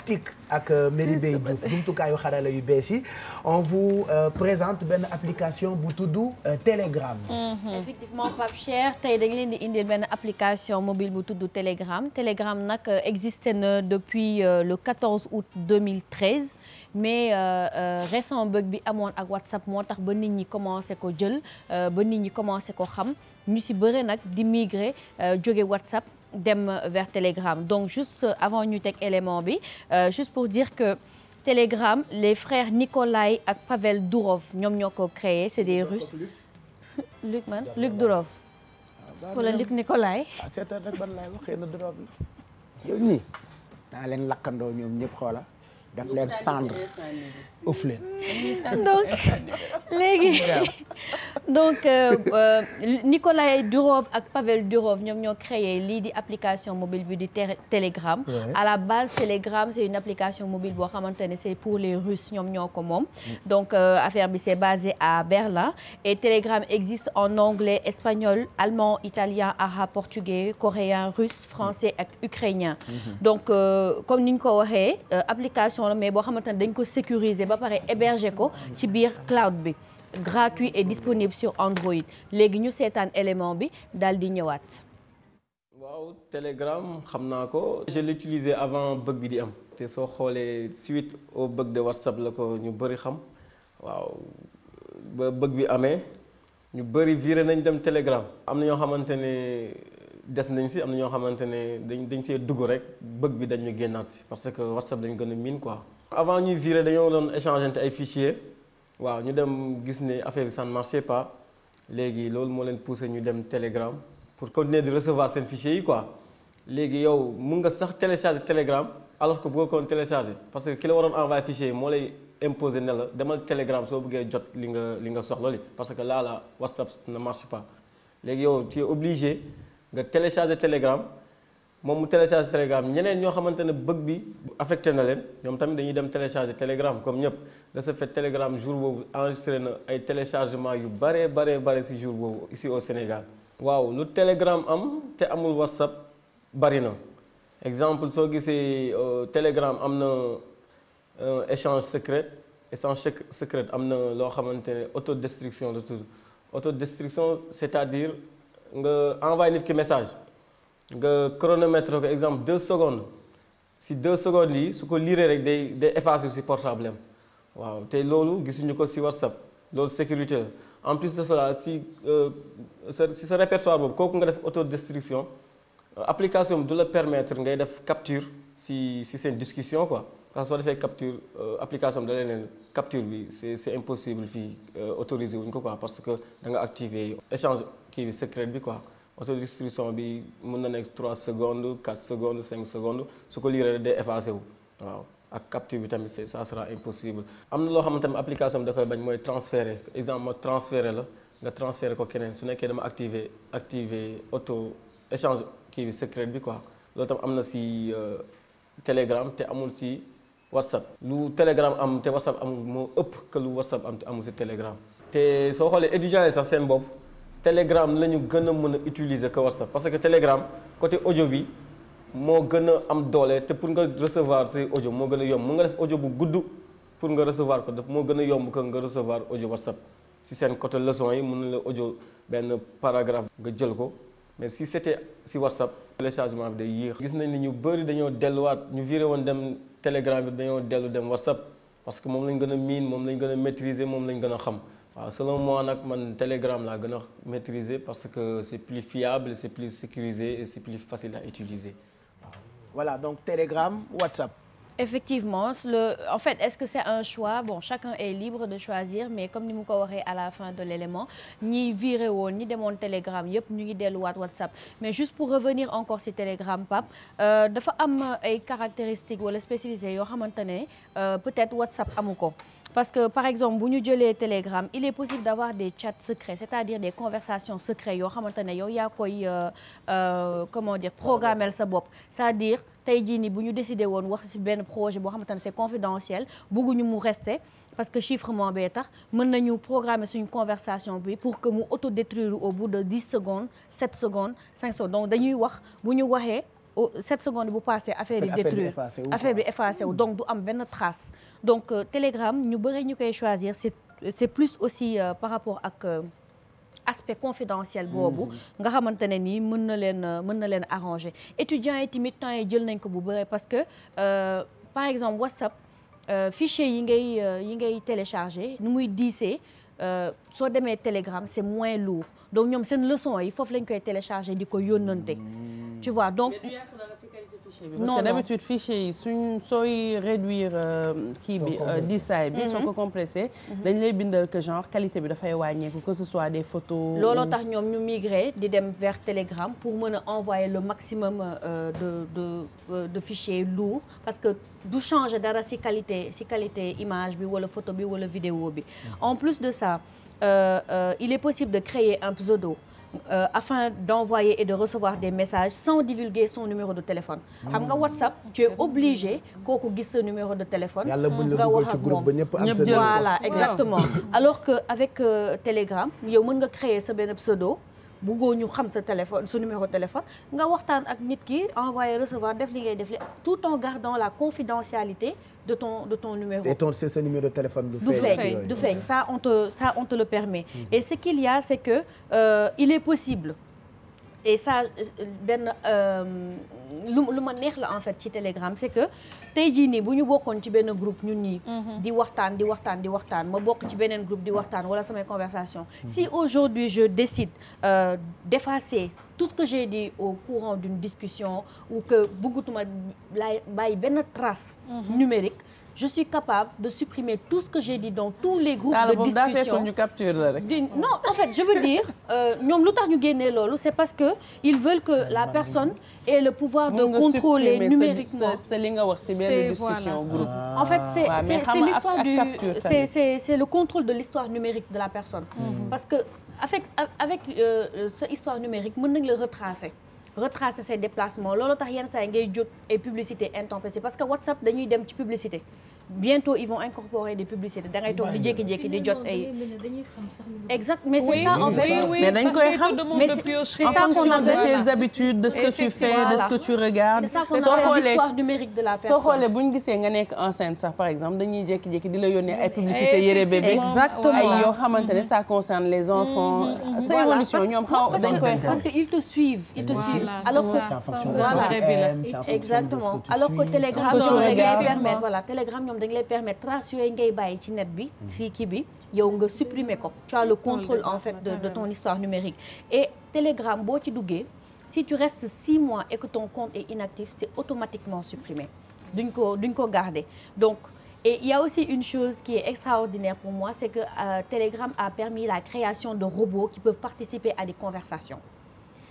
TIC ak Merry Beye Diouf jumtukaayu xarala yu bees yi on vous présente benn application bu tudd Telegram. Effectivement Pape Cheikh tey dañ leen di indil benn application mobile bu tudd Telegram. Telegram nag existé na depuis le 14 août 2013 mais récent bug bi amoon ak WhatsApp moo tax ba nit ñi commencé ko jël ba nit ñi commencé ko xam ñu ci bëre nag di migrer jóge WhatsApp dem vers Telegram. Donc juste avant ñu teg élément bi juste pour dire que Telegram les frères Nikolai ak Pavel Durov ñoom ñoo ko créé c'est des Russes. Luc Durov. wala Luc Nikolai. seetal rek ban laay wax xëy na Durov la. yow ñii naa leen lakkandoo ñoom ñëpp xoola daf leen cendre ëff leen. donc léegi donc Nikolai Durov ak Pavel Durov ñoom ñoo créé lii di application mobile bi di Telegram. À la base Telegram c'est une application mobile boo xamante ne c'est pour les Russes ñoom ñoo ko moom. donc affaire bi c'est basé à Berlin et Telegram existe en anglais, espagnol, allemand, italien, arabe, portugais, coréen, russe, français ak ukrainien. donc comme ni ñu ko waxee application la mais boo xamante ne dañ ko sécuriser ba pare héberger ko ci biir cloud bi gratuit et disponible sur Android léegi ñu seetaan élément bi daal di ñëwaat. waaw Telegram xam naa ko. je l'utilisais avant bug bi di am. te soo xoolee suite au bug de WhatsApp la ko ñu bëri xam waaw ba bug bi amee ñu bëri viré nañ dem Telegram. am na ñoo xamante ne des nañ si am na ñoo xamante ne dañ see dugg rek bug bi dañ ñu génnaat si parce que WhatsApp dañu gën a miin quoi. avant ñuy virer dañoo doon échanger ay fichiers waaw ñu dem gis ne affaire bi ça ne marchait pas léegi loolu moo leen poussé ñu dem Telegram pour continuer de recevoir seen fichiers yi quoi. léegi yow mun nga sax télécharger Telegram alors que bëgg ko télécharger parce que ki la waroon envoyer fichier yi moo lay imposer ne la demal Telegram soo bëggee jot li nga soxla li parce que là la WhatsApp ne marche pas léegi yow tu es obligé nga télécharger Telegram. moom mu télécharger Telegram ñeneen ñoo xamante ne bug bi affecté na leen ñoom tamit dañuy dem télécharger Telegram comme ñëpp de ce fait Telegram jour boobu enregistré na ay téléchargement yu bare ci jour boobu ici au Sénégal. waaw lu Telegram am te amul WhatsApp bari na exemple soo gisee Telegram am na échange secret am na loo xamante ne autodestruction la tudd autodestruction c'est-à-dire nga envoyé nit ki message. nga chronomètre ko exemple 2 secondes si 2 secondes yi su ko liiree rek day effacer si portable am waaw te loolu gisuñu ko si WhatsApp loolu sécurité la en plus de cela si sa répertoire boobu kooku nga def autodestruction application bi du la permettre ngay def capture si seen discussion quoi parce que soo defee capture application bi da leen capture bi c'est impossible fii autoriser wuñ ko quoi parce que da nga activer échange kii bi secret bi quoi. autodestruction bi mën na nekk 3 secondes 4 secondes 5 secondes su ko liiree day effacé wu waaw ak capture bi tamit ça sera impossible. am na loo xamante ne application bi da koy bañ mooy transférer exemple ma transférer la nga transférer ko keneen su nekkee dama activer auto échange kii bi secret bi quoi loolu tam am na si Telegram te amul si WhatsApp. lu Telegram am te WhatsApp amul moo ëpp que lu WhatsApp am te amul si Telegram. te soo xoolee étudiants yi sax seen bopp. Telegram la ñu gën a mën a utiliser que WhatsApp parce que Telegram côté audio bi moo gën a am doole te pour nga recevoir say audio moo gën a yomb mun nga def audio bu gudd pour nga recevoir ko moo gën a yomb que nga recevoir audio WhatsApp si seen côté leçon yi mun na la audio benn paragraphe nga jël ko mais si c'était si WhatsApp téléchargement bi day yéex. gis nañ ni ñu bëri dañoo delluwaat ñu viré woon dem Telegram bi dañoo dellu dem WhatsApp parce que moom lañ gën a miin moom lañ gën a maîtriser moom lañ gën a xam. waaw selon moi nag man Telegram laa gën a maîtriser parce que c'est plus fiable c'est plus sécurisé et c'est plus facile à utiliser waaw. voilà donc Telegram WhatsApp. Effectivement, en fait, est-ce que c'est un choix? Bon, chacun est libre de choisir, mais comme ni mu ko waxee à la fin de l'élément, ñi viré woon ñi demoon Telegram yëpp ñu ngi delluwaat WhatsApp. Mais juste pour revenir encore ci Telegram, Pape, dafa am ay caractéristiques wala spécificités yoo xamante ne peut-être WhatsApp amu ko. Parce que par exemple bu ñu jëlee Telegram il est possible d'avoir des chats secrets c'est-à-dire des conversations secrets yoo xamante ne yow yaa koy comment dire programmer sa bopp c'est-à-dire tey jii nii bu ñu décidé woon wax ci benn projet boo xamante ne c'est confidentiel bëgguñu mu rester parce que chiffrement bee tax mën nañu programmer suñu conversation bi pour que mu autodétruire au bout de 10 secondes 7 secondes 5 secondes donc dañuy wax bu ñu waxee 7 secondes bu passé affaire yi détruire affaire bi effacé wu donc du am benn trace donc Telegram ñu bëri ñu koy choisir c'est plus aussi par rapport ak aspect confidentiel boobu nga xamante ne nii mën na leen arranger étudiants yi tamit temps yi jël nañ ko bu bëri parce que par exemple WhatsApp fichier yi ngay télécharger nu muy diisee soo demee Telegram c'est moins lourd donc ñoom seen leçon yi foofu lañ koy télécharger di ko yónnante tu vois donc parce que d'habitude fichier yi sooy réduire kii bi diisaay bi soo ko compressé dañ lay bindal que genre qualité bi dafay wàññeeku que ce soit des photos looloo tax ñoom ñu migré di dem vers Telegram pour mën a envoyer le maximum de fichiers lourds parce que du changer dara ci qualité image bi wala photo bi wala vidéo bi en plus de ça il est possible de créer un pseudo afin d'envoyer et de recevoir des messages sans divulguer son numéro de téléphone. xam nga WhatsApp tu es obligé kooku gis sa numéro de téléphone. nga wax ak moom voilà exactement. alors que avec Telegram yow mën nga créer sa benn pseudo bëggoo ñu xam sa téléphone sa numéro de téléphone nga waxtaan ak nit ki envoyer recevoir def li ngay def li tout en gardant la confidentialité de ton numéro. Et c'est ce numéro de téléphone du feeñ ça on te le permet. Et ce qu'il y a c'est que il est possible et ça benn lu ma neex la en fait ci Telegram c'est que tey jii nii bu ñu bokkoon ci benn groupe ñun ñii di waxtaan ma bokk ci beneen groupe di waxtaan wala samay conversation si aujourd'hui je décide d'effacer tout ce que j'ai dit au courant d'une discussion ou que bëggatuma bàyyi benn trace numérique je suis capable de supprimer tout ce que j'ai dit dans tous les groupes de discussion. Non, en fait, je veux dire, ñoom lu tax ñu génnee loolu, c'est parce que ils veulent que la personne ait le pouvoir de contrôler numériquement. C'est li nga wax ci benn discussion groupe. En fait, c'est le contrôle de l'histoire numérique de la personne. Parce que avec cette histoire numérique, mën nañ la retracer ses déplacements loolu tax yenn saa yi ngay jot ay publicité intempestive parce que WhatsApp dañuy dem ci publicité bientôt ils vont incorporer des publicités da ngay toog di jékki-jékki di jot ay exact mais c'est ça en fait mais dañ koy xam mais c'est ça qu'on appelle de tes habitudes de ce que tu fais de ce que tu regardes c'est ça qu'on appelle l'histoire numérique de la personne soo xoolee bu ñu gisee nga nekk enceinte sax par exemple dañuy jékki-jékki di la yónnee ay publicité yére bébé exactement ay yoo xamante ne ça concerne les enfants c'est évolution ñoom dañ koy parce que ils te suivent alors que voilà exactement alors que Telegram ñoom dañ lay permettre voilà Telegram ñoom dañ lay permettre traces yooyu ngay bàyyi ci net bi ci kii bi yow nga supprimer ko tu as le contrôle en fait de ton histoire numérique et Telegram boo ci duggee si tu restes 6 mois et que ton compte est inactif c'est automatiquement supprimé duñ ko garder donc et il y a aussi une chose qui est extraordinaire pour moi c'est que Telegram a permis la création de robots qui peuvent participer à des conversations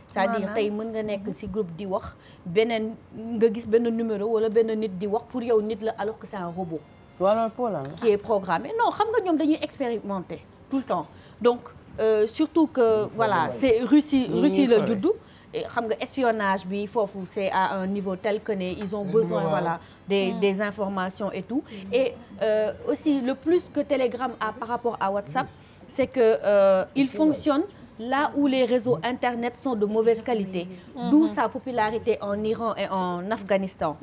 c'est-à-dire tey mën nga nekk ci groupe di wax beneen nga gis benn numéro wala benn nit di wax pour yow nit la alors que c'est un robot qui est programmé non xam nga ñoom dañuy expérimenter tout le temps donc surtout que voilà c'est Russie la juddu xam nga espionnage bi foofu c'est à un niveau tel que ne ils ont besoin voilà des informations et tout et aussi le plus que Telegram a par rapport à WhatsApp c'est que il fonctionne là où les réseaux internet sont de mauvaise qualité d'où sa popularité en Iran et en Afghanistan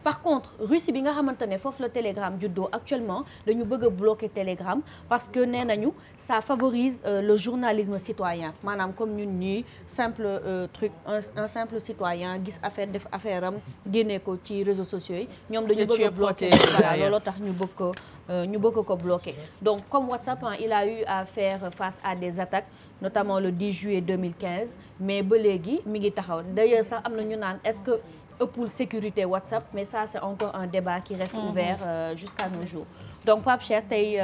par contre Russie bi nga xamante ne foofu la Telegram juddoo actuellement dañu bëgg a bloquer Telegram parce que nee nañu ça favorise le journalisme citoyen maanaam comme ñun ñii simple truc un simple citoyen gis affaire def affaire am génnee ko ci réseaux sociaux yi ñoom dañu bëgg a bloquer voilà looloo tax ñu bëgg ko bloquer donc comme WhatsApp il a eu à faire face à des attaques notamment le 10 juillet 2015 mais ba léegi mi ngi taxaw d'ailleurs sax am na ñu naan est-ce que ëppul sécurité WhatsApp mais ça c'est encore un débat qui reste ouvert jusqu'à nos jours donc Pape Cheikh tey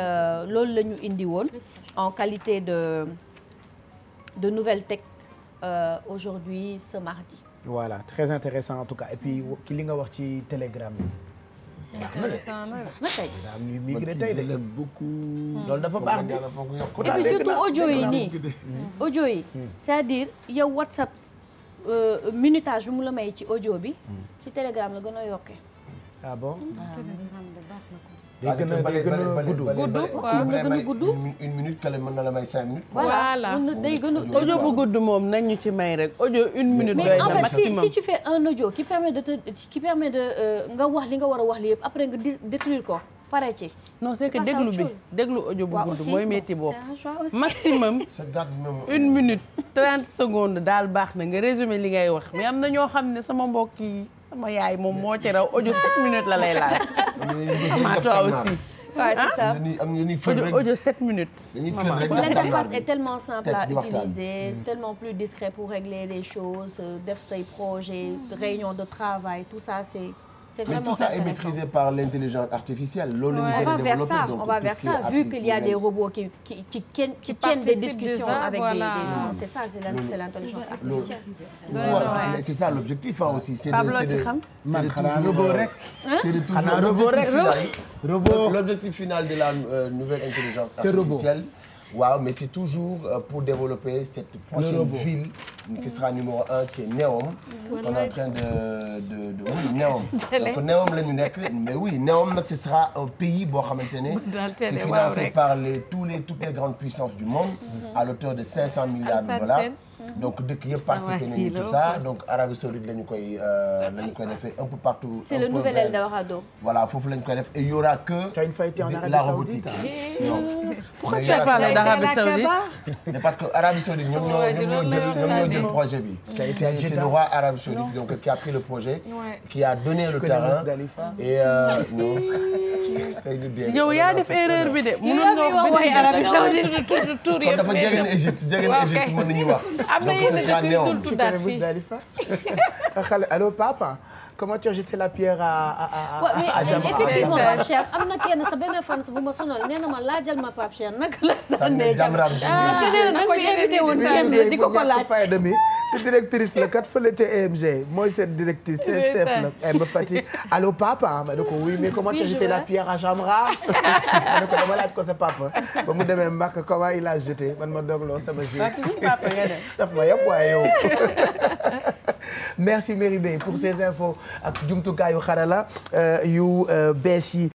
loolu la ñu indi woon en qualité de nouvelle tech aujourd'hui ce mardi. Voilà très intéressant en tout cas et puis ki li nga wax ci Telegram yi. daa ñuy migré tey de loolu dafa baax de. et puis surtout audio yi nii audio yi c'est-à-dire yow WhatsApp minutage bi mu la may ci audio bi ci Telegram la gën a yokkee ah bon. day gën a gudd waaw nga gën a gudd. une minute kale mën na la may 5 minutes. voilà day gën a. audio bu gudd moom nañ ñu ci may rek audio 1 minute. mais en fait si tu fais un audio qui permet de nga wax li nga war a wax li yëpp après nga détruire ko pare ci. non c'est que déglu audio bu gudd mooy métti boobu. maximum 1 minute 30 secondes daal baax na nga résumer li ngay wax mais am na ñoo xam ne sama mbokk yi sama yaay moom moo ci raw audio 7 minutes la lay laaj. ma toi aussi. Ouais, c'est ça. Audio 7 minutes. L'interface est tellement simple à utiliser, tellement plus discret pour régler les choses, def say projets, réunions de travail, tout ça c'est vraiment tout ça intéressant. est maîtrisé par l'intelligence artificielle. On va vers ça, vu qu'il y a des robots qui tiennent des discussions avec des gens. C'est ça, c'est l'intelligence artificielle. Ouais. C'est ça l'objectif aussi. C'est l'objectif final de la nouvelle intelligence artificielle. Waaw, mais c'est toujours pour développer cette prochaine ville qui sera numéro 1 qui est Neom. On est en train oui, Neom. Donc Neom la ñu nekk, mais oui, Neom nag ce sera un pays boo xamante ne c'est financé par toutes les grandes puissances du monde à l'auteur de 500 milliards de dollars. Donc dëkk yëpp participé nañu tout ça, donc Arabie Saoudite lañu koy defee un peu partout. C'est le nouvel Eldorado. Voilà, foofu lañu koy def et il y aura que tu as une fois été en la robotique. Non. Pourquoi tu as parlé d'Arabie Saoudite? Mais parce que Arabie Saoudite ñoom ñoo jël projet bi. C'est le roi Arabie Saoudite donc qui a pris le projet, qui a donné le terrain et non. yow yaa def erreur bi de. mënoon nga wax Arabie Saoudite. kon dafa jege na Égypte mën nañu wax. donc ce sera Néom. Tu connais Burj Khalifa? Allô papa, comment tu as jeté la pierre à Jamra? Effectivement Pape Cheikh am na kenn sa benn fan bu ma sonal nee na ma laajal ma Pape Cheikh naka la sànnee Jamra. parce que nee na da nga fi invité woon kenn di ko laaj. fay demi te directrice la kat fële ca EMG mooy cette directrice chef la ma fati. Allô papa ma ne ko oui mais comment tu as jeté la pierre à Jamra? ma ne ko dama laaj ko sa papa ba mu demee Makka comment il a jeté man ma dogloo sama ji. daf ma yëpp waaye yow. Merci Merry Beye pour ces infos ak jumtukaayu xarala yu bees yi.